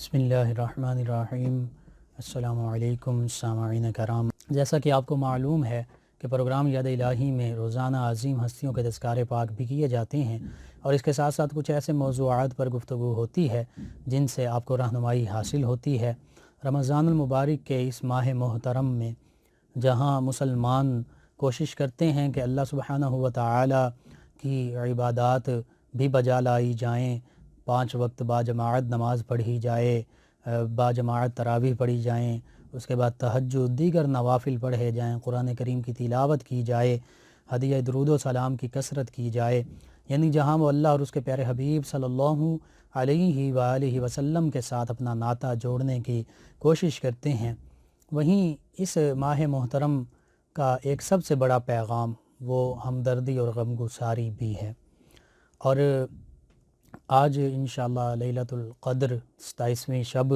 بسم اللہ الرحمن الرحیم۔ السلام علیکم سامعین کرام، جیسا کہ آپ کو معلوم ہے کہ پروگرام یاد الہی میں روزانہ عظیم ہستیوں کے تذکار پاک بھی کیے جاتے ہیں، اور اس کے ساتھ ساتھ کچھ ایسے موضوعات پر گفتگو ہوتی ہے جن سے آپ کو رہنمائی حاصل ہوتی ہے۔ رمضان المبارک کے اس ماہ محترم میں جہاں مسلمان کوشش کرتے ہیں کہ اللہ سبحانہ و تعالی کی عبادات بھی بجا لائی جائیں، 5 وقت باجماعت نماز پڑھی جائے، باجماعت تراویح پڑھی جائیں، اس کے بعد تہجد، دیگر نوافل پڑھے جائیں، قرآن کریم کی تلاوت کی جائے، ہدیہ درود و سلام کی کثرت کی جائے، یعنی جہاں وہ اللہ اور اس کے پیارے حبیب صلی اللہ علیہ وآلہ وسلم کے ساتھ اپنا ناطہ جوڑنے کی کوشش کرتے ہیں، وہیں اس ماہ محترم کا ایک سب سے بڑا پیغام وہ ہمدردی اور غمگساری بھی ہے۔ اور آج انشاءاللہ لیلۃ القدر 27ویں شب،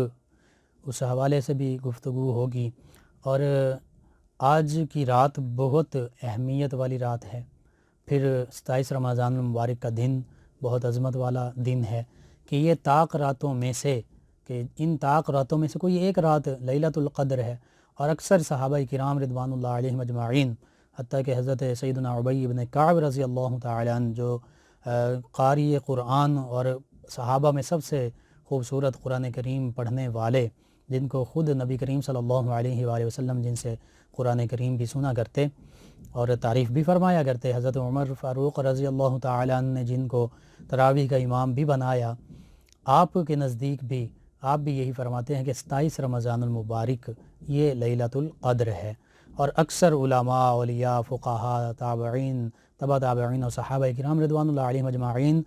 اس حوالے سے بھی گفتگو ہوگی، اور آج کی رات بہت اہمیت والی رات ہے۔ پھر 27 رمضان المبارک کا دن بہت عظمت والا دن ہے کہ یہ طاق راتوں میں سے ان طاق راتوں میں سے کوئی ایک رات لیلۃ القدر ہے، اور اکثر صحابہ کرام رضوان اللہ علیہم اجمعین، حتیٰ کہ حضرت سیدنا عبی بن کعب رضی اللہ تعالی عنہ جو قاری قرآن اور صحابہ میں سب سے خوبصورت قرآن کریم پڑھنے والے، جن کو خود نبی کریم صلی اللہ علیہ وآلہ وسلم جن سے قرآن کریم بھی سنا کرتے اور تعریف بھی فرمایا کرتے، حضرت عمر فاروق رضی اللہ تعالی عنہ نے جن کو تراویح کا امام بھی بنایا، آپ کے نزدیک بھی آپ بھی یہی فرماتے ہیں کہ 27 رمضان المبارک یہ لیلۃ القدر ہے۔ اور اکثر علماء، اولیاء، فقہاء، تابعین، تبع تابعین اور صحابہ کرام رضوان اللہ علیہم اجمعین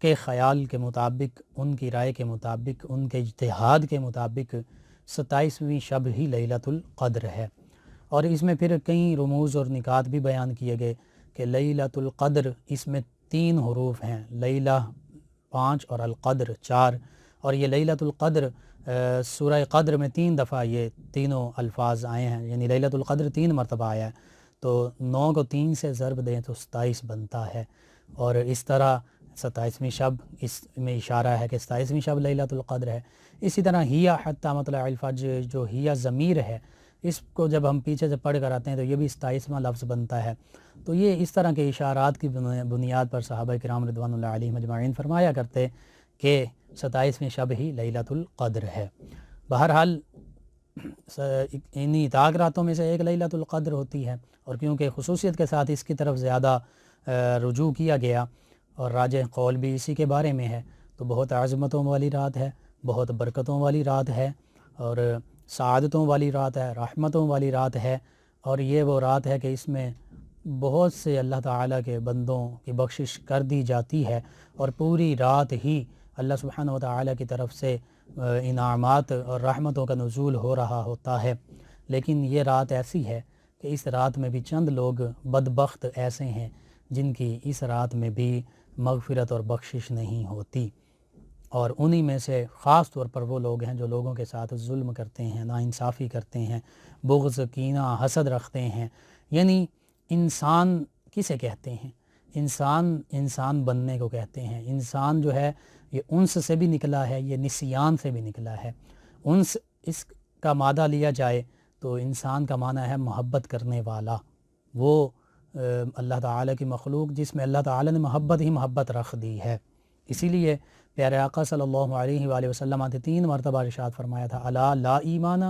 کے خیال کے مطابق، ان کی رائے کے مطابق، ان کے اجتہاد کے مطابق 27ویں شب ہی لیلۃ القدر ہے۔ اور اس میں پھر کئی رموز اور نکات بھی بیان کیے گئے کہ لیلۃ القدر، اس میں 3 حروف ہیں، لیلہ 5 اور القدر 4، اور یہ لیلۃ القدر سورہ قدر میں 3 دفعہ یہ تینوں الفاظ آئے ہیں، یعنی لیلۃ القدر 3 مرتبہ آیا ہے، تو 9 کو 3 سے ضرب دیں تو 27 بنتا ہے، اور اس طرح 27ویں شب، اس میں اشارہ ہے کہ 27ویں شب لیلۃ القدر ہے۔ اسی طرح ہیا حتی مطلع الفجر، جو ہیا ضمیر ہے، اس کو جب ہم پیچھے سے پڑھ کر آتے ہیں تو یہ بھی 27واں لفظ بنتا ہے۔ تو یہ اس طرح کے اشارات کی بنیاد پر صحابہ کرام رضوان اللہ علیہم اجمعین فرمایا کرتے کہ 27ویں شب ہی لیلۃ القدر ہے۔ بہرحال انہی طاق راتوں میں سے ایک لیلۃ القدر ہوتی ہے، اور کیونکہ خصوصیت کے ساتھ اس کی طرف زیادہ رجوع کیا گیا اور راجح قول بھی اسی کے بارے میں ہے، تو بہت عظمتوں والی رات ہے، بہت برکتوں والی رات ہے، اور سعادتوں والی رات ہے، رحمتوں والی رات ہے، اور یہ وہ رات ہے کہ اس میں بہت سے اللہ تعالیٰ کے بندوں کی بخشش کر دی جاتی ہے، اور پوری رات ہی اللہ سبحانہ و تعالیٰ کی طرف سے انعامات اور رحمتوں کا نزول ہو رہا ہوتا ہے۔ لیکن یہ رات ایسی ہے کہ اس رات میں بھی چند لوگ بدبخت ایسے ہیں جن کی اس رات میں بھی مغفرت اور بخشش نہیں ہوتی، اور انہی میں سے خاص طور پر وہ لوگ ہیں جو لوگوں کے ساتھ ظلم کرتے ہیں، ناانصافی کرتے ہیں، بغض، کینہ، حسد رکھتے ہیں۔ یعنی انسان کسے کہتے ہیں؟ انسان بننے کو کہتے ہیں۔ انسان جو ہے یہ انس سے بھی نکلا ہے، یہ نسیان سے بھی نکلا ہے۔ انس، اس کا مادہ لیا جائے تو انسان کا معنی ہے محبت کرنے والا، وہ اللہ تعالیٰ کی مخلوق جس میں اللہ تعالیٰ نے محبت ہی محبت رکھ دی ہے۔ اسی لیے پیارے آقا صلی اللہ علیہ وآلہ وسلم نے 3 مرتبہ ارشاد فرمایا تھا، الا لا ایمان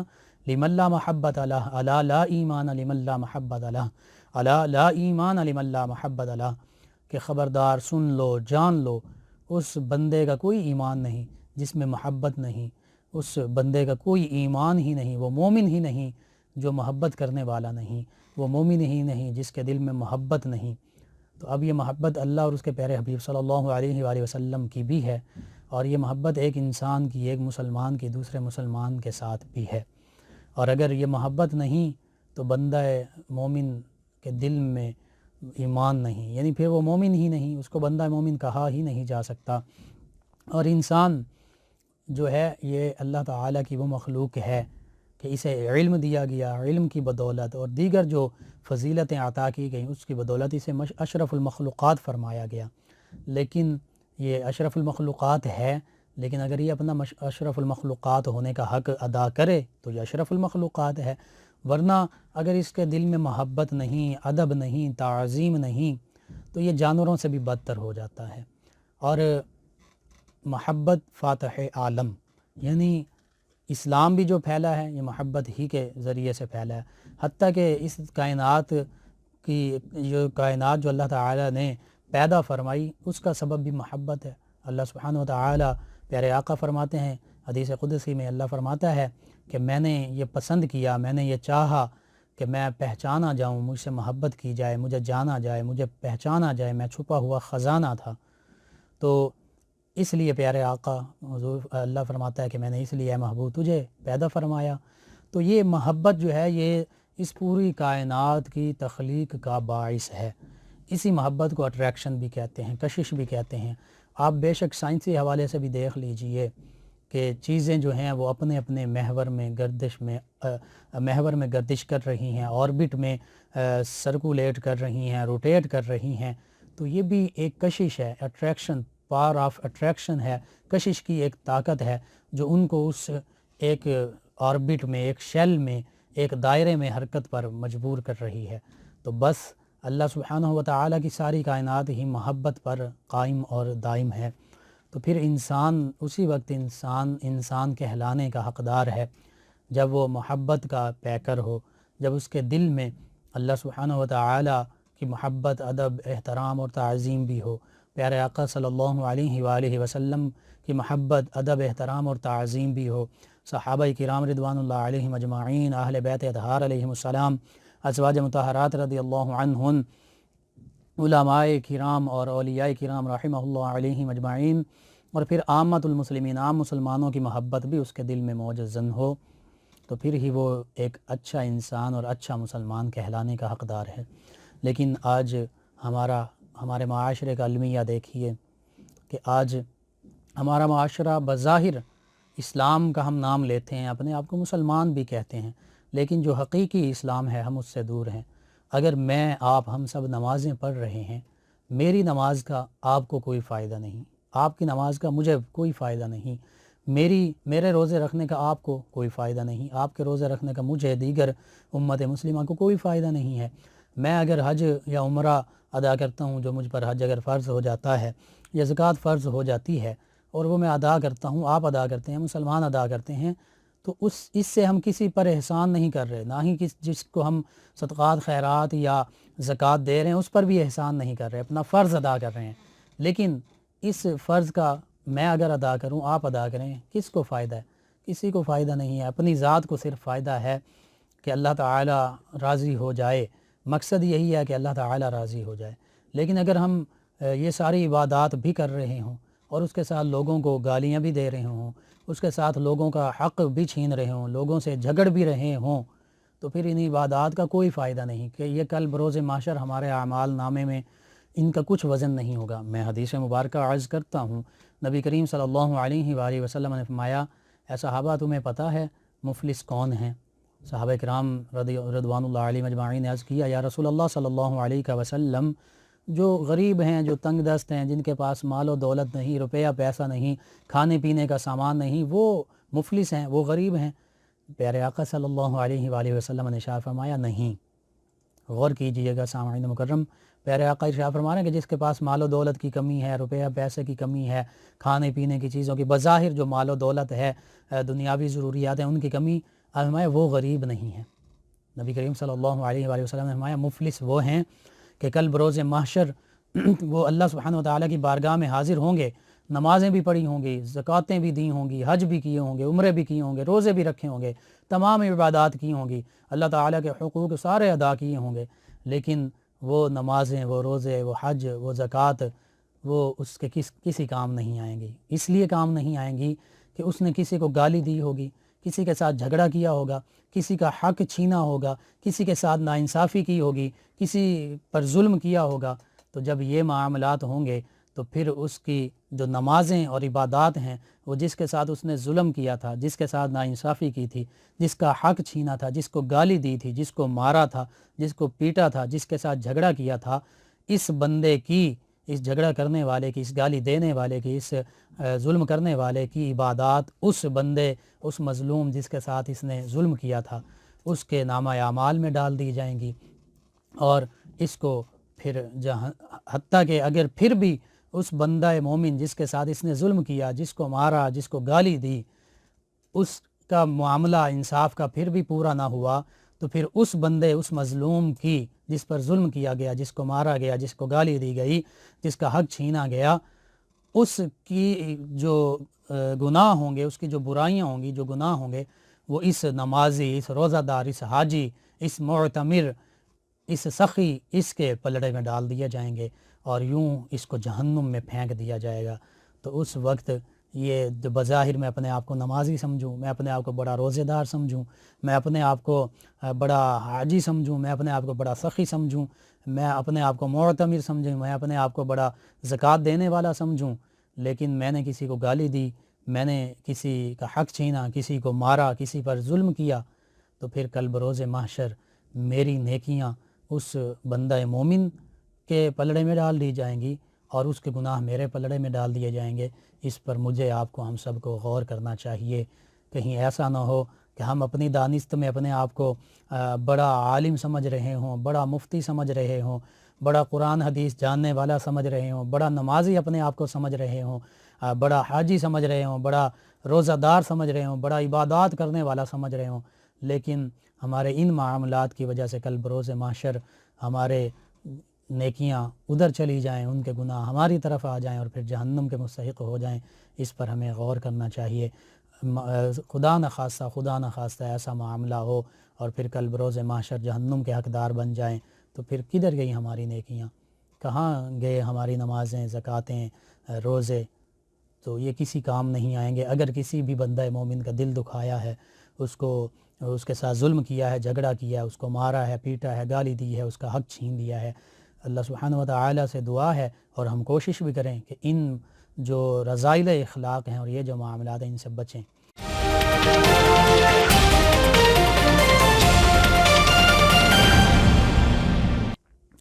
لمن لا محبت لہ، الا لا ایمان لمن لا محبت لہ، الا لا ایمان لمن لا محبت لہ، کہ خبردار، سن لو، جان لو، اس بندے کا کوئی ایمان نہیں جس میں محبت نہیں، اس بندے کا کوئی ایمان ہی نہیں، وہ مومن ہی نہیں جو محبت کرنے والا نہیں، وہ مومن ہی نہیں جس کے دل میں محبت نہیں۔ تو اب یہ محبت اللہ اور اس کے پیارے حبیب صلی اللہ علیہ وآلہ وسلم کی بھی ہے، اور یہ محبت ایک انسان کی، ایک مسلمان کی دوسرے مسلمان کے ساتھ بھی ہے، اور اگر یہ محبت نہیں تو بندہ مومن کے دل میں ایمان نہیں، یعنی پھر وہ مومن ہی نہیں، اس کو بندہ مومن کہا ہی نہیں جا سکتا۔ اور انسان جو ہے یہ اللہ تعالیٰ کی وہ مخلوق ہے کہ اسے علم دیا گیا، علم کی بدولت اور دیگر جو فضیلتیں عطا کی گئیں اس کی بدولت اسے اشرف المخلوقات فرمایا گیا، لیکن یہ اشرف المخلوقات ہے لیکن اگر یہ اپنا اشرف المخلوقات ہونے کا حق ادا کرے تو یہ اشرف المخلوقات ہے، ورنہ اگر اس کے دل میں محبت نہیں، ادب نہیں، تعظیم نہیں، تو یہ جانوروں سے بھی بدتر ہو جاتا ہے۔ اور محبت فاتح عالم، یعنی اسلام بھی جو پھیلا ہے یہ محبت ہی کے ذریعے سے پھیلا ہے، حتیٰ کہ اس کائنات کی کائنات جو اللہ تعالیٰ نے پیدا فرمائی اس کا سبب بھی محبت ہے۔ اللہ سبحانہ وتعالی پیارے آقا فرماتے ہیں، حدیث قدسی میں اللہ فرماتا ہے کہ میں نے یہ پسند کیا، میں نے یہ چاہا کہ میں پہچانا جاؤں، مجھ سے محبت کی جائے، مجھے جانا جائے، مجھے پہچانا جائے، میں چھپا ہوا خزانہ تھا۔ تو اس لیے پیارے آقا حضور اللہ فرماتا ہے کہ میں نے اس لیے اے محبوب تجھے پیدا فرمایا۔ تو یہ محبت جو ہے یہ اس پوری کائنات کی تخلیق کا باعث ہے۔ اسی محبت کو اٹریکشن بھی کہتے ہیں، کشش بھی کہتے ہیں۔ آپ بے شک سائنسی حوالے سے بھی دیکھ لیجئے کہ چیزیں جو ہیں وہ اپنے اپنے محور میں گردش کر رہی ہیں، آربٹ میں سرکولیٹ کر رہی ہیں، روٹیٹ کر رہی ہیں۔ تو یہ بھی ایک کشش ہے، اٹریکشن، پاور آف اٹریکشن ہے، کشش کی ایک طاقت ہے جو ان کو اس ایک آربٹ میں، ایک شیل میں، ایک دائرے میں حرکت پر مجبور کر رہی ہے۔ تو بس اللہ سبحانہ وتعالی کی ساری کائنات ہی محبت پر قائم اور دائم ہے۔ تو پھر انسان اسی وقت انسان کہلانے کا حقدار ہے جب وہ محبت کا پیکر ہو، جب اس کے دل میں اللہ سبحانہ وتعالی کی محبت، ادب، احترام اور تعظیم بھی ہو، پیارے آقا صلی اللہ علیہ وآلہ وسلم کی محبت، ادب، احترام اور تعظیم بھی ہو، صحابہ کرام رضوان اللہ علیہم اجمعین، اہل بیت اطہار علیہم السلام، ازواج مطہرات رضی اللہ عنہن، علماء کرام اور اولیاء کرام رحمہ اللہ علیہم اجمعین، اور پھر عامت المسلمین، عام مسلمانوں کی محبت بھی اس کے دل میں موجزن ہو، تو پھر ہی وہ ایک اچھا انسان اور اچھا مسلمان کہلانے کا حقدار ہے۔ لیکن آج ہمارے معاشرے کا المیہ دیکھیے کہ آج ہمارا معاشرہ بظاہر اسلام کا ہم نام لیتے ہیں، اپنے آپ کو مسلمان بھی کہتے ہیں، لیکن جو حقیقی اسلام ہے ہم اس سے دور ہیں۔ اگر ہم سب نمازیں پڑھ رہے ہیں، میری نماز کا آپ کو کوئی فائدہ نہیں، آپ کی نماز کا مجھے کوئی فائدہ نہیں، میرے روزے رکھنے کا آپ کو کوئی فائدہ نہیں، آپ کے روزے رکھنے کا مجھے، دیگر امت مسلمہ کو کوئی فائدہ نہیں ہے۔ میں اگر حج یا عمرہ ادا کرتا ہوں، جو مجھ پر حج اگر فرض ہو جاتا ہے یا زکوٰۃ فرض ہو جاتی ہے اور وہ میں ادا کرتا ہوں، آپ ادا کرتے ہیں، مسلمان ادا کرتے ہیں، تو اس سے ہم کسی پر احسان نہیں کر رہے، نہ ہی جس کو ہم صدقات، خیرات یا زکوٰۃ دے رہے ہیں اس پر بھی احسان نہیں کر رہے، اپنا فرض ادا کر رہے ہیں۔ لیکن اس فرض کا میں اگر ادا کروں، آپ ادا کریں، کس کو فائدہ ہے؟ کسی کو فائدہ نہیں ہے۔ اپنی ذات کو صرف فائدہ ہے کہ اللہ تعالیٰ راضی ہو جائے، مقصد یہی ہے کہ اللہ تعالیٰ راضی ہو جائے۔ لیکن اگر ہم یہ ساری عبادات بھی کر رہے ہوں اور اس کے ساتھ لوگوں کو گالیاں بھی دے رہے ہوں، اس کے ساتھ لوگوں کا حق بھی چھین رہے ہوں، لوگوں سے جھگڑ بھی رہے ہوں، تو پھر ان عبادات کا کوئی فائدہ نہیں کہ یہ کل بروز محشر ہمارے اعمال نامے میں ان کا کچھ وزن نہیں ہوگا۔ میں حدیث مبارکہ عرض کرتا ہوں، نبی کریم صلی اللہ علیہ وآلہ وسلم نے فرمایا، اے صحابہ تمہیں پتہ ہے مفلس کون ہیں؟ صحابہ کرام رضوان اللہ علیہ مجمعین نے عرض کیا، یا رسول اللہ صلی اللہ علیہ وسلم، جو غریب ہیں، جو تنگ دست ہیں، جن کے پاس مال و دولت نہیں، روپیہ پیسہ نہیں، کھانے پینے کا سامان نہیں، وہ مفلس ہیں، وہ غریب ہیں؟ پیارے آقا صلی اللہ علیہ وآلہ وسلم نے ارشاد فرمایا، نہیں۔ غور کیجئے گا سامعین مکرم، پیارے آقا ارشاد فرما رہے ہیں کہ جس کے پاس مال و دولت کی کمی ہے، روپیہ پیسے کی کمی ہے، کھانے پینے کی چیزوں کی، بظاہر جو مال و دولت ہے، دنیاوی ضروریات ہیں، ان کی کمی، فرمایا وہ غریب نہیں ہے۔ نبی کریم صلی اللہ علیہ وآلہ وسلم نے فرمایا مفلس وہ ہیں کہ کل بروز محشر وہ اللہ سبحانہ وتعالیٰ کی بارگاہ میں حاضر ہوں گے، نمازیں بھی پڑھی ہوں گی، زکوٰتیں بھی دی ہوں گی، حج بھی کیے ہوں گے، عمرے بھی کیے ہوں گے، روزے بھی رکھے ہوں گے، تمام عبادات کی ہوں گی، اللہ تعالیٰ کے حقوق سارے ادا کیے ہوں گے، لیکن وہ نمازیں، وہ روزے، وہ حج، وہ زکوٰۃ، وہ اس کے کسی کام نہیں آئیں گی۔ اس لیے کام نہیں آئیں گی کہ اس نے کسی کو گالی دی ہوگی، کسی کے ساتھ جھگڑا کیا ہوگا، کسی کا حق چھینا ہوگا، کسی کے ساتھ ناانصافی کی ہوگی، کسی پر ظلم کیا ہوگا۔ تو جب یہ معاملات ہوں گے تو پھر اس کی جو نمازیں اور عبادات ہیں، وہ جس کے ساتھ اس نے ظلم کیا تھا، جس کے ساتھ ناانصافی کی تھی، جس کا حق چھینا تھا، جس کو گالی دی تھی، جس کو مارا تھا، جس کو پیٹا تھا، جس کے ساتھ جھگڑا کیا تھا، اس بندے کی اس جھگڑا کرنے والے کی، اس گالی دینے والے کی، اس ظلم کرنے والے کی عبادات اس بندے، اس مظلوم جس کے ساتھ اس نے ظلم کیا تھا، اس کے نامہ اعمال میں ڈال دی جائیں گی، اور اس کو پھر حتیٰ کہ اگر پھر بھی اس بندہ مومن جس کے ساتھ اس نے ظلم کیا، جس کو مارا، جس کو گالی دی، اس کا معاملہ انصاف کا پھر بھی پورا نہ ہوا، تو پھر اس بندے، اس مظلوم کی، جس پر ظلم کیا گیا، جس کو مارا گیا، جس کو گالی دی گئی، جس کا حق چھینا گیا، اس کی جو گناہ ہوں گے، اس کی جو برائیاں ہوں گی، جو گناہ ہوں گے، وہ اس نمازی، اس روزہ دار، اس حاجی، اس معتمر، اس سخی، اس کے پلڑے میں ڈال دیے جائیں گے، اور یوں اس کو جہنم میں پھینک دیا جائے گا۔ تو اس وقت یہ جو بظاہر میں اپنے آپ کو نمازی سمجھوں، میں اپنے آپ کو بڑا روزے دار سمجھوں، میں اپنے آپ کو بڑا حاجی سمجھوں، میں اپنے آپ کو بڑا سخی سمجھوں، میں اپنے آپ کو معتمر سمجھوں، میں اپنے آپ کو بڑا زکوٰۃ دینے والا سمجھوں، لیکن میں نے کسی کو گالی دی، میں نے کسی کا حق چھینا، کسی کو مارا، کسی پر ظلم کیا، تو پھر کل بروز محشر میری نیکیاں اس بندہ مومن کے پلڑے میں ڈال دی جائیں گی، اور اس کے گناہ میرے پلڑے میں ڈال دیے جائیں گے۔ اس پر مجھے، آپ کو، ہم سب کو غور کرنا چاہیے، کہیں ایسا نہ ہو کہ ہم اپنی دانست میں اپنے آپ کو بڑا عالم سمجھ رہے ہوں، بڑا مفتی سمجھ رہے ہوں، بڑا قرآن حدیث جاننے والا سمجھ رہے ہوں، بڑا نمازی اپنے آپ کو سمجھ رہے ہوں، بڑا حاجی سمجھ رہے ہوں، بڑا روزہ دار سمجھ رہے ہوں، بڑا عبادات کرنے والا سمجھ رہے ہوں، لیکن ہمارے ان معاملات کی وجہ سے کل بروز محشر ہمارے نیکیاں ادھر چلی جائیں، ان کے گناہ ہماری طرف آ جائیں اور پھر جہنم کے مستحق ہو جائیں۔ اس پر ہمیں غور کرنا چاہیے۔ خدا نہ خواستہ ایسا معاملہ ہو اور پھر کل بروز محشر جہنم کے حقدار بن جائیں، تو پھر کدھر گئی ہماری نیکیاں، کہاں گئے ہماری نمازیں، زکوٰتیں، روزے؟ تو یہ کسی کام نہیں آئیں گے۔ اگر کسی بھی بندہ مومن کا دل دکھایا ہے، اس کے ساتھ ظلم کیا ہے، جھگڑا کیا ہے، اس کو مارا ہے، پیٹا ہے، گالی دی ہے، اس کا حق چھین لیا ہے، اللہ سبحانہ وتعالی سے دعا ہے، اور ہم کوشش بھی کریں کہ ان جو رذائل اخلاق ہیں اور یہ جو معاملات ہیں ان سے بچیں۔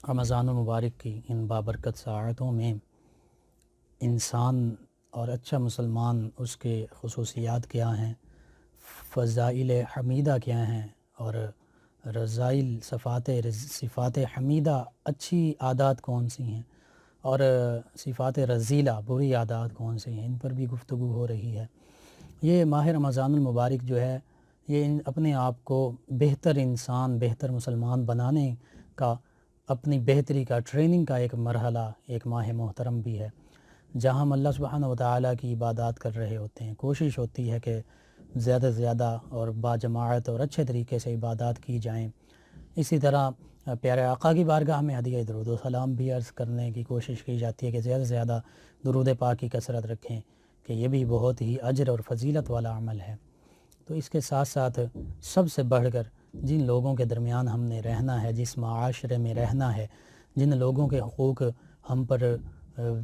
رمضان المبارک کی ان بابرکت ساعتوں میں انسان اور اچھا مسلمان، اس کے خصوصیات کیا ہیں، فضائل حمیدہ کیا ہیں، اور رذائل صفات حمیدہ اچھی عادات کون سی ہیں، اور صفات رذیلہ بری عادات کون سی ہیں، ان پر بھی گفتگو ہو رہی ہے۔ یہ ماہ رمضان المبارک جو ہے، یہ اپنے آپ کو بہتر انسان، بہتر مسلمان بنانے کا، اپنی بہتری کا، ٹریننگ کا ایک مرحلہ، ایک ماہ محترم بھی ہے، جہاں ہم اللہ سبحانہ وتعالی کی عبادات کر رہے ہوتے ہیں۔ کوشش ہوتی ہے کہ زیادہ سے زیادہ اور باجماعت اور اچھے طریقے سے عبادات کی جائیں۔ اسی طرح پیارے آقا کی بارگاہ میں ہدیہ درود و سلام بھی عرض کرنے کی کوشش کی جاتی ہے کہ زیادہ سے زیادہ درود پاک کی کثرت رکھیں، کہ یہ بھی بہت ہی اجر اور فضیلت والا عمل ہے۔ تو اس کے ساتھ ساتھ سب سے بڑھ کر جن لوگوں کے درمیان ہم نے رہنا ہے، جس معاشرے میں رہنا ہے، جن لوگوں کے حقوق ہم پر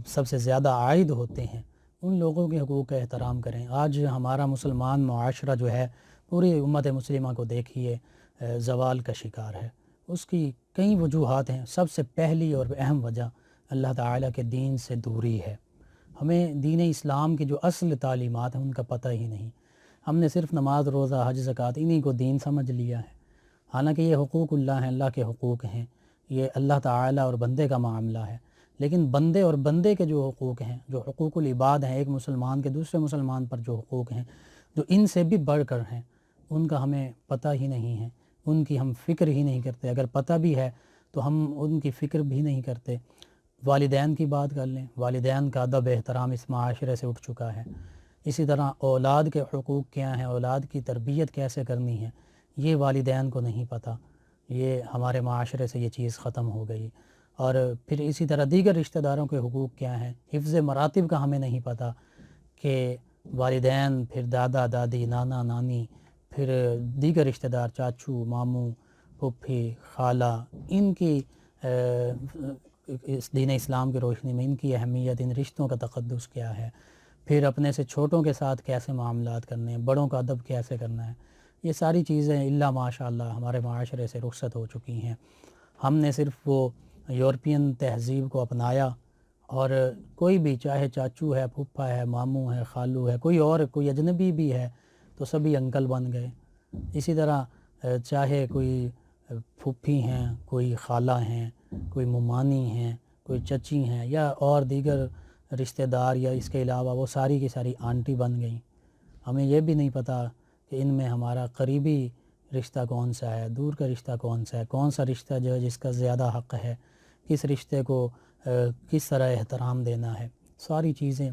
سب سے زیادہ عائد ہوتے ہیں، ان لوگوں کے حقوق کا احترام کریں۔ آج ہمارا مسلمان معاشرہ جو ہے، پوری امت مسلمہ کو دیکھیے زوال کا شکار ہے۔ اس کی کئی وجوہات ہیں۔ سب سے پہلی اور اہم وجہ اللہ تعالیٰ کے دین سے دوری ہے۔ ہمیں دین اسلام کی جو اصل تعلیمات ہیں ان کا پتہ ہی نہیں۔ ہم نے صرف نماز، روزہ، حج، زکوٰۃ انہی کو دین سمجھ لیا ہے، حالانکہ یہ حقوق اللہ ہیں، اللہ کے حقوق ہیں، یہ اللہ تعالیٰ اور بندے کا معاملہ ہے۔ لیکن بندے اور بندے کے جو حقوق ہیں، جو حقوق العباد ہیں، ایک مسلمان کے دوسرے مسلمان پر جو حقوق ہیں، جو ان سے بھی بڑھ کر ہیں، ان کا ہمیں پتہ ہی نہیں ہے، ان کی ہم فکر ہی نہیں کرتے۔ اگر پتہ بھی ہے تو ہم ان کی فکر بھی نہیں کرتے۔ والدین کی بات کر لیں، والدین کا ادب احترام اس معاشرے سے اٹھ چکا ہے۔ اسی طرح اولاد کے حقوق کیا ہیں، اولاد کی تربیت کیسے کرنی ہے، یہ والدین کو نہیں پتہ۔ یہ ہمارے معاشرے سے یہ چیز ختم ہو گئی۔ اور پھر اسی طرح دیگر رشتہ داروں کے حقوق کیا ہیں، حفظ مراتب کا ہمیں نہیں پتہ، کہ والدین، پھر دادا دادی، نانا نانی، پھر دیگر رشتہ دار، چاچو، ماموں، پھوپھی، خالہ، ان کی اس دین اسلام کی روشنی میں ان کی اہمیت، ان رشتوں کا تقدس کیا ہے، پھر اپنے سے چھوٹوں کے ساتھ کیسے معاملات کرنے ہیں، بڑوں کا ادب کیسے کرنا ہے، یہ ساری چیزیں الا ماشاء اللہ ہمارے معاشرے سے رخصت ہو چکی ہیں۔ ہم نے صرف وہ یورپین تہذیب کو اپنایا اور کوئی بھی چاہے چاچو ہے، پھپھا ہے، ماموں ہے، خالو ہے، کوئی اجنبی بھی ہے تو سبھی انکل بن گئے۔ اسی طرح چاہے کوئی پھوپھی ہیں، کوئی خالہ ہیں، کوئی ممانی ہیں، کوئی چچی ہیں، یا اور دیگر رشتہ دار یا اس کے علاوہ، وہ ساری کی ساری آنٹی بن گئیں۔ ہمیں یہ بھی نہیں پتہ کہ ان میں ہمارا قریبی رشتہ کون سا ہے، دور کا رشتہ کون سا رشتہ جو ہے جس کا زیادہ حق ہے، کس رشتے کو کس طرح احترام دینا ہے، ساری چیزیں۔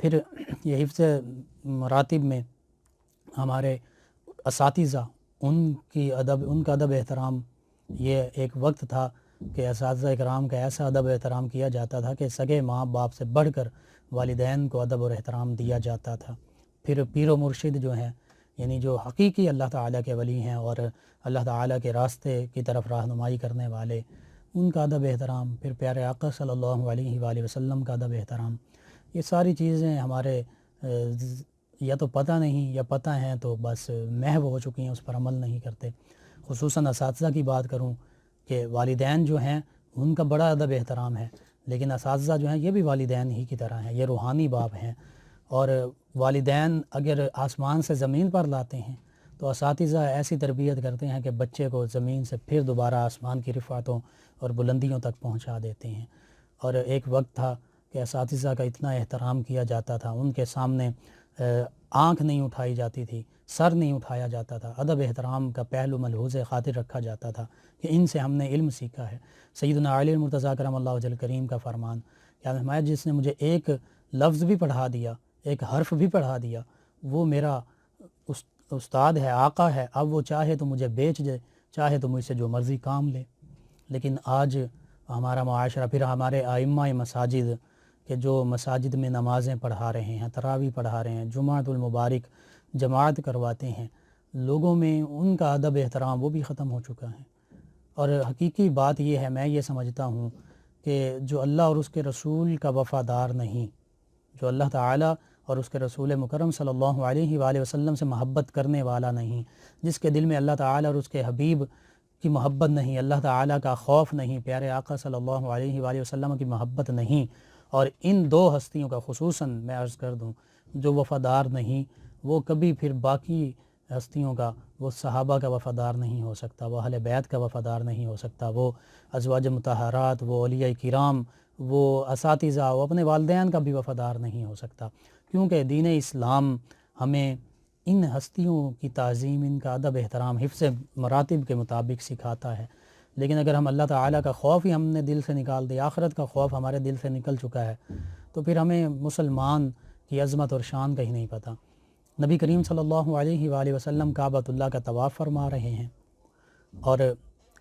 پھر یہ حفظ مراتب میں ہمارے اساتذہ، ان کا ادب احترام، یہ ایک وقت تھا کہ اساتذہ اکرام کا ایسا ادب احترام کیا جاتا تھا کہ سگے ماں باپ سے بڑھ کر والدین کو ادب اور احترام دیا جاتا تھا۔ پھر پیر و مرشد جو ہیں، یعنی جو حقیقی اللہ تعالیٰ کے ولی ہیں اور اللہ تعالیٰ کے راستے کی طرف رہنمائی کرنے والے، ان کا ادب احترام۔ پھر پیارے آقا صلی اللہ علیہ وآلہ وسلم کا ادب احترام۔ یہ ساری چیزیں ہمارے یا تو پتہ نہیں یا پتہ ہیں تو بس محو ہو چکی ہیں، اس پر عمل نہیں کرتے۔ خصوصاً اساتذہ کی بات کروں کہ والدین جو ہیں ان کا بڑا ادب احترام ہے، لیکن اساتذہ جو ہیں یہ بھی والدین ہی کی طرح ہیں، یہ روحانی باپ ہیں۔ اور والدین اگر آسمان سے زمین پر لاتے ہیں تو اساتذہ ایسی تربیت کرتے ہیں کہ بچے کو زمین سے پھر دوبارہ آسمان کی رفعتوں اور بلندیوں تک پہنچا دیتے ہیں۔ اور ایک وقت تھا کہ اساتذہ کا اتنا احترام کیا جاتا تھا، ان کے سامنے آنکھ نہیں اٹھائی جاتی تھی، سر نہیں اٹھایا جاتا تھا، ادب احترام کا پہلو ملحوظ خاطر رکھا جاتا تھا کہ ان سے ہم نے علم سیکھا ہے۔ سیدنا علی المرتضیٰ کرم اللہ وجہ کریم کا فرمان، یا ہمایت جس نے مجھے ایک لفظ بھی پڑھا دیا، ایک حرف بھی پڑھا دیا، وہ میرا استاد ہے، آقا ہے، اب وہ چاہے تو مجھے بیچ دے، چاہے تو مجھ سے جو مرضی کام لے۔ لیکن آج ہمارا معاشرہ، پھر ہمارے ائمہ مساجد کہ جو مساجد میں نمازیں پڑھا رہے ہیں، تراویح پڑھا رہے ہیں، جمعۃ المبارک جماعت کرواتے ہیں، لوگوں میں ان کا ادب احترام وہ بھی ختم ہو چکا ہے۔ اور حقیقی بات یہ ہے، میں یہ سمجھتا ہوں کہ جو اللہ اور اس کے رسول کا وفادار نہیں، جو اللہ تعالیٰ اور اس کے رسول مکرم صلی اللہ علیہ وآلہ وسلم سے محبت کرنے والا نہیں، جس کے دل میں اللہ تعالیٰ اور اس کے حبیب کی محبت نہیں، اللہ تعالیٰ کا خوف نہیں، پیارے آقا صلی اللہ علیہ وآلہ وسلم کی محبت نہیں، اور ان دو ہستیوں کا خصوصاً میں عرض کر دوں جو وفادار نہیں، وہ کبھی پھر باقی ہستیوں کا، وہ صحابہ کا وفادار نہیں ہو سکتا، وہ اہل بیت کا وفادار نہیں ہو سکتا، وہ ازواج مطہرات، وہ اولیاء کرام، وہ اساتذہ، وہ اپنے والدین کا بھی وفادار نہیں ہو سکتا، کیونکہ دین اسلام ہمیں ان ہستیوں کی تعظیم، ان کا ادب احترام حفظ مراتب کے مطابق سکھاتا ہے۔ لیکن اگر ہم اللہ تعالیٰ کا خوف ہی ہم نے دل سے نکال دیا، آخرت کا خوف ہمارے دل سے نکل چکا ہے، تو پھر ہمیں مسلمان کی عظمت اور شان کا ہی نہیں پتہ۔ نبی کریم صلی اللہ علیہ وآلہ وسلم کعبۃ اللہ کا طواف فرما رہے ہیں، اور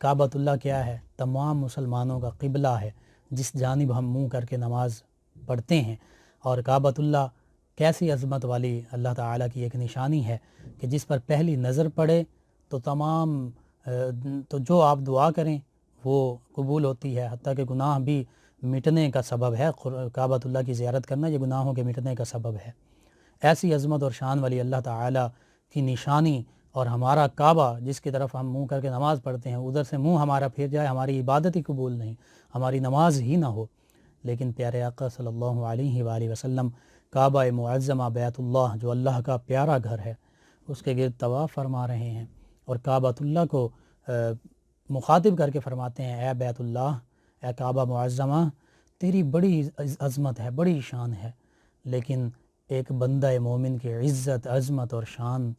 کعبۃ اللہ کیا ہے؟ تمام مسلمانوں کا قبلہ ہے، جس جانب ہم منہ کر کے نماز پڑھتے ہیں۔ اور کعبۃ اللہ کیسی عظمت والی اللہ تعالیٰ کی ایک نشانی ہے کہ جس پر پہلی نظر پڑے تو جو آپ دعا کریں وہ قبول ہوتی ہے، حتیٰ کہ گناہ بھی مٹنے کا سبب ہے۔ کعبۃ اللہ کی زیارت کرنا یہ گناہوں کے مٹنے کا سبب ہے۔ ایسی عظمت اور شان والی اللہ تعالیٰ کی نشانی، اور ہمارا کعبہ جس کی طرف ہم منہ کر کے نماز پڑھتے ہیں، ادھر سے منہ ہمارا پھر جائے، ہماری عبادت ہی قبول نہیں، ہماری نماز ہی نہ ہو۔ لیکن پیارے آقا صلی اللہ علیہ وآلہ وسلم کعبہ معظمہ بیت اللہ، جو اللہ کا پیارا گھر ہے، اس کے گرد طواف فرما رہے ہیں، اور کعبۃ اللہ کو مخاطب کر کے فرماتے ہیں، اے بیت اللہ، اے کعبہ معظمہ، تیری بڑی عظمت ہے، بڑی شان ہے، لیکن ایک بندہ مومن کی عزت، عظمت اور شان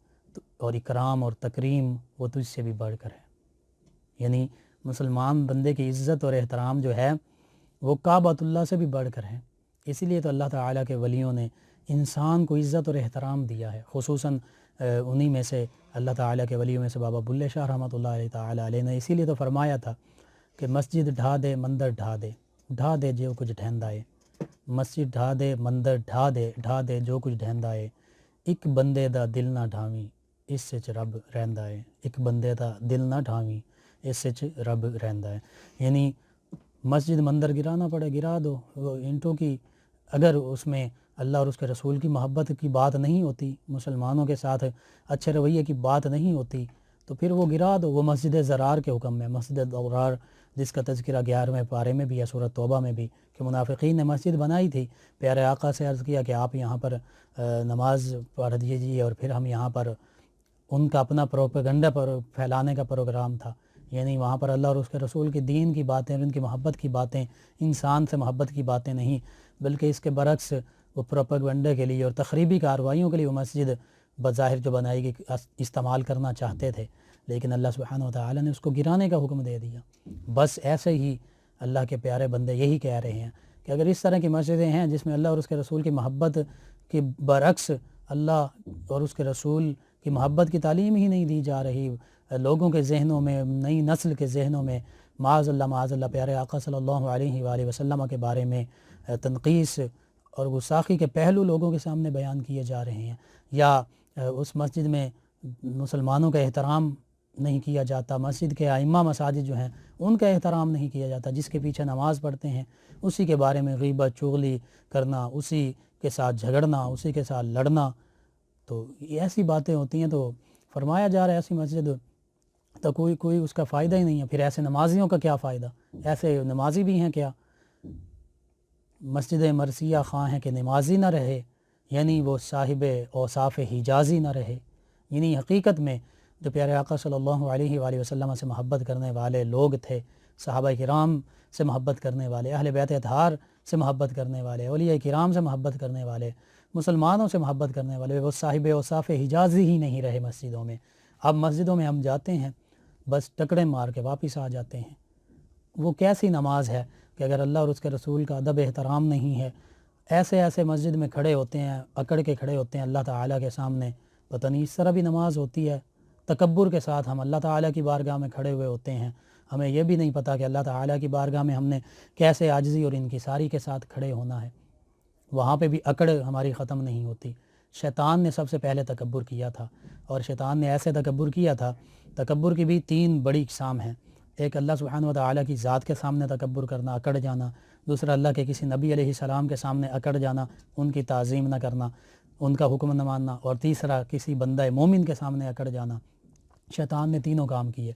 اور اکرام اور تکریم وہ تجھ سے بھی بڑھ کر ہے۔ یعنی مسلمان بندے کی عزت اور احترام جو ہے وہ کعبۃ اللہ سے بھی بڑھ کر ہے۔ اسی لیے تو اللہ تعالیٰ کے ولیوں نے انسان کو عزت اور احترام دیا ہے، خصوصاً انہی میں سے اللہ تعالیٰ کے ولیوں میں سے بابا بلے شاہ رحمۃ اللہ علیہ تعالیٰ علیہ نے اسی لیے تو فرمایا تھا کہ مسجد ڈھا دے مندر ڈھا دے جو کچھ ڈھیندا ہے، مسجد ڈھا دے مندر ڈھا دے جو کچھ ڈھیندا ہے، ایک بندے دا دل نہ ڈھاویں اس سے رب رہندا ہے، ایک بندے دا دل نہ ڈھاویں اس سے رب رہندا ہے۔ یعنی مسجد مندر گرانا پڑے گرا دو، وہ اینٹوں کی، اگر اس میں اللہ اور اس کے رسول کی محبت کی بات نہیں ہوتی، مسلمانوں کے ساتھ اچھے رویے کی بات نہیں ہوتی، تو پھر وہ گرا دو۔ وہ مسجد زرار کے حکم میں، مسجد جس کا تذکرہ 11ویں پارے میں بھی ہے سورۃ توبہ میں بھی، کہ منافقین نے مسجد بنائی تھی، پیارے آقا سے عرض کیا کہ آپ یہاں پر نماز پڑھ دیجیے، اور پھر ہم یہاں پر ان کا اپنا پروپیگنڈا پر پھیلانے کا پروگرام تھا، یعنی وہاں پر اللہ اور اس کے رسول کے دین کی باتیں اور ان کی محبت کی باتیں، انسان سے محبت کی باتیں نہیں، بلکہ اس کے برعکس وہ پروپیگنڈے کے لیے اور تخریبی کارروائیوں کے لیے وہ مسجد بظاہر جو بنائی گئی استعمال کرنا چاہتے تھے، لیکن اللہ سبحانہ وتعالی نے اس کو گرانے کا حکم دے دیا۔ بس ایسے ہی اللہ کے پیارے بندے یہی کہہ رہے ہیں کہ اگر اس طرح کی مسجدیں ہیں جس میں اللہ اور اس کے رسول کی محبت کے برعکس اللہ اور اس کے رسول کی محبت کی تعلیم ہی نہیں دی جا رہی، لوگوں کے ذہنوں میں، نئی نسل کے ذہنوں میں معاذ اللہ پیارے آقا صلی اللہ علیہ وآلہ وسلم کے بارے میں تنقیص اور گستاخی کے پہلو لوگوں کے سامنے بیان کیے جا رہے ہیں، یا اس مسجد میں مسلمانوں کا احترام نہیں کیا جاتا، مسجد کے ائمہ مساجد جو ہیں ان کا احترام نہیں کیا جاتا، جس کے پیچھے نماز پڑھتے ہیں اسی کے بارے میں غیبت چغلی کرنا، اسی کے ساتھ جھگڑنا، اسی کے ساتھ لڑنا، تو ایسی باتیں ہوتی ہیں۔ تو فرمایا جا رہا ہے ایسی مسجد تو کوئی اس کا فائدہ ہی نہیں ہے، پھر ایسے نمازیوں کا کیا فائدہ؟ ایسے نمازی بھی ہیں کیا؟ مسجد مرثیہ خواہ ہیں کہ نمازی نہ رہے، یعنی وہ صاحب اوصاف حجازی نہ رہے، یعنی حقیقت میں جو پیارے آقا صلی اللہ علیہ وآلہ وسلم سے محبت کرنے والے لوگ تھے، صحابہ کرام سے محبت کرنے والے، اہل بیت اطہار سے محبت کرنے والے، اولیاء کرام سے محبت کرنے والے، مسلمانوں سے محبت کرنے والے، وہ صاحب اوصاف حجازی ہی نہیں رہے مسجدوں میں۔ اب مسجدوں میں ہم جاتے ہیں بس ٹکڑے مار کے واپس آ جاتے ہیں۔ وہ کیسی نماز ہے کہ اگر اللہ اور اس کے رسول کا ادب احترام نہیں ہے، ایسے مسجد میں کھڑے ہوتے ہیں، اکڑ کے کھڑے ہوتے ہیں اللہ تعالیٰ کے سامنے، پتہ نہیں اس طرح بھی نماز ہوتی ہے؟ تکبر کے ساتھ ہم اللہ تعالیٰ کی بارگاہ میں کھڑے ہوئے ہوتے ہیں، ہمیں یہ بھی نہیں پتہ کہ اللہ تعالیٰ کی بارگاہ میں ہم نے کیسے عاجزی اور انکساری کے ساتھ کھڑے ہونا ہے۔ وہاں پہ بھی اکڑ ہماری ختم نہیں ہوتی۔ شیطان نے سب سے پہلے تکبر کیا تھا، اور شیطان نے ایسے تکبر کیا تھا، تکبر کی بھی 3 بڑی اقسام ہیں۔ ایک اللہ سبحانہ وتعالی کی ذات کے سامنے تکبر کرنا، اکڑ جانا، دوسرا اللہ کے کسی نبی علیہ السلام کے سامنے اکڑ جانا، ان کی تعظیم نہ کرنا، ان کا حکم نہ ماننا، اور تیسرا کسی بندہ مومن کے سامنے اکڑ جانا۔ شیطان نے تینوں کام کیے،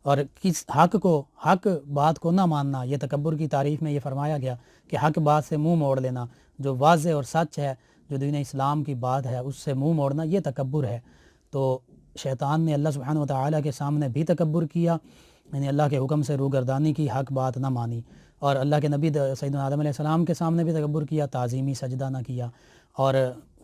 اور کس حق بات کو نہ ماننا، یہ تکبر کی تعریف میں یہ فرمایا گیا کہ حق بات سے منہ موڑ لینا، جو واضح اور سچ ہے، جو دین اسلام کی بات ہے اس سے منہ موڑنا، یہ تکبر ہے۔ تو شیطان نے اللہ سبحانہ وتعالی کے سامنے بھی تکبر کیا، یعنی اللہ کے حکم سے روگردانی کی، حق بات نہ مانی، اور اللہ کے نبی سیدنا آدم علیہ السلام کے سامنے بھی تکبر کیا، تعظیمی سجدہ نہ کیا، اور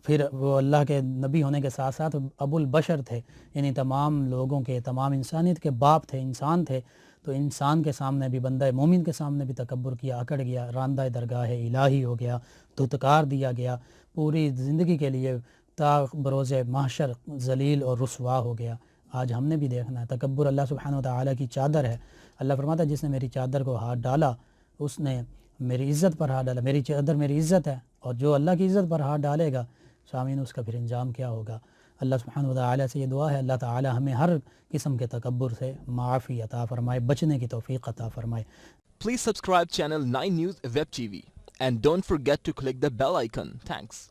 پھر وہ اللہ کے نبی ہونے کے ساتھ ساتھ ابو البشر تھے، یعنی تمام لوگوں کے، تمام انسانیت کے باپ تھے، انسان تھے، تو انسان کے سامنے بھی، بندہ مومن کے سامنے بھی تکبر کیا، اکڑ گیا، راندہ درگاہ الہی ہو گیا، دھتکار دیا گیا، پوری زندگی کے لیے تا بروز محشر ذلیل اور رسوا ہو گیا۔ آج ہم نے بھی دیکھنا ہے، تکبر اللہ سبحانہ وتعالی کی چادر ہے۔ اللہ فرماتا ہے جس نے میری چادر کو ہاتھ ڈالا اس نے میری عزت پر ہاتھ ڈالا، میری چادر میری عزت ہے، اور جو اللہ کی عزت پر ہاتھ ڈالے گا سامعین اس کا پھر انجام کیا ہوگا۔ اللہ سبحانہ وتعالی سے یہ دعا ہے اللہ تعالی ہمیں ہر قسم کے تکبر سے معافی عطا فرمائے، بچنے کی توفیق عطا فرمائے۔ Please subscribe channel 9 News Web TV and don't forget to click the bell icon. Thanks.